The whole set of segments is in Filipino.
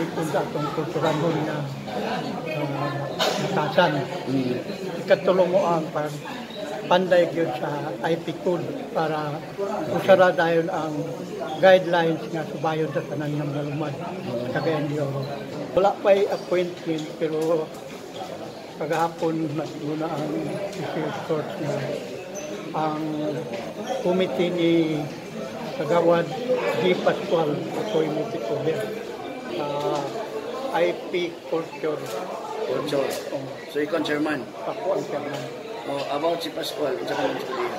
likod sa atong kulturalhon nga batasan. Ikatulong mo ang panday gyud sa IP code para usara dayon ang guidelines nga subayon sa tanan ng nalumad sa Cagayan de Oro. Wala pa'y appointment pero kagahapon muna ang District Court na ang committee ni Kagawad G. Pascual ako'y multi-cover IP Culture. So ikaw ang chairman? Ako ang chairman. About si Pascual, ito ka lang sabihin?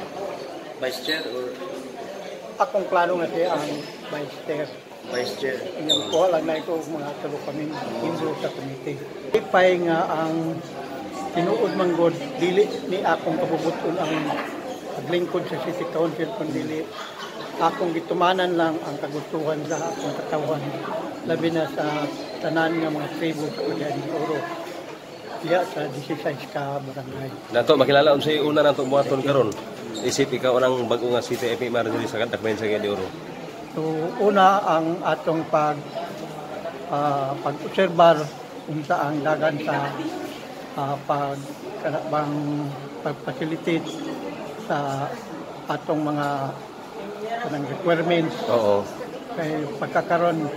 Vice chair or? Akong klaro nga siya ang vice chair. Vice chair. Yung ko lang na ito mga talo kami hindu sa committee. Ipay nga ang tinuod manggod, dili ni akong kabubuton ang paglingkod sa City Council kundi akong gitumanan lang ang kagustuhan sa akong katawan labi na sa tanan nga mga tribo sa Cagayan de Oro. Diya sa 16 ka barangay. Nato makilala unsay una nato buhaton karon. Isip ikaw ang bag-o nga City FMR diri sa Dakbayan sa Cagayan de Oro. So una ang atong pag-obserbar kung saan dagan sa pag-facilitate sa atong mga requirements. Oo. Kay pagkakaroon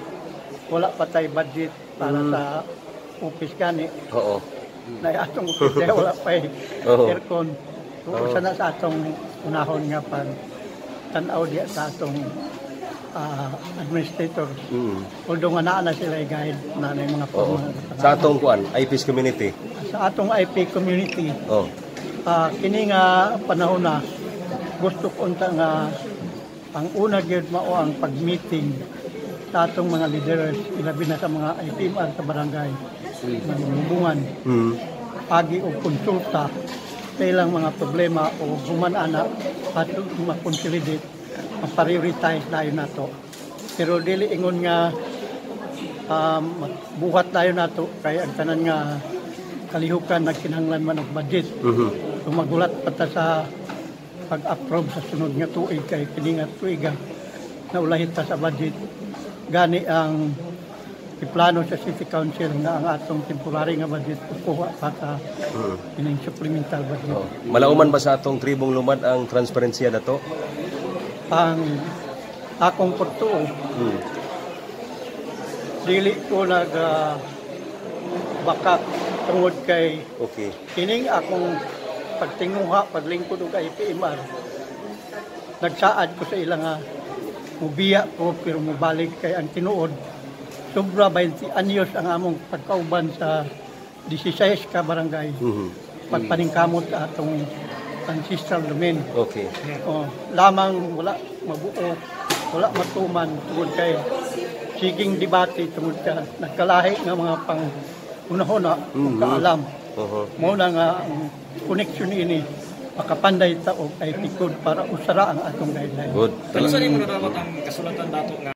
wala pa tay budget para sa office gani. Oo. Na atong office wala pa aircon. So sana sa atong unahon nga pag tan-aw diya sa atong administrator. Although nga naa na sila guide na mga formal. Sa atong kuan, IP's community. Sa atong IP community. Oh. Kini nga panahon na gusto ko unta nga ang una gyud mao ang pag-meeting sa atong mga leaders ilabi na sa mga IPMR sa barangay ng hubungan. Agi og konsulta sa ilang mga problema o human-ana at ma-consolidate ma-prioritize tayo nato. Pero dili ingon nga buhat tayo nato kay ang tanan nga kalihukan nagkinahanglan man og budget. So magulat pata sa pag-approve sa sunod nga tuig kay kini nga tuiga na ulahit ta sa budget. Gani ang iplano sa City Council nga ang atong temporary nga budget kuha pa sa ining supplemental budget. Malauman ba sa atong tribong lumad ang transparency dato? Ang akong portuo dili ko baka tungod kay kining akong pagtinguha paglingkod og IPMR nagsaad ko sa ilang mubiya ko pero mubalik kay ang tinuod sobra 20 anyos ang among pagkauban sa 16 ka barangay pagpaningkamot sa atong ancestral domain. Lamang wala mabuo, wala matuman tungod kay siging debate tungod ka nagkalahi nga mga pang-unahuna kaalam. Mao na nga ang connection ini makapanday ta og IP code para usara ang atong guidelines. Good. Pero sa imo nadapat ang kasulatan dato nga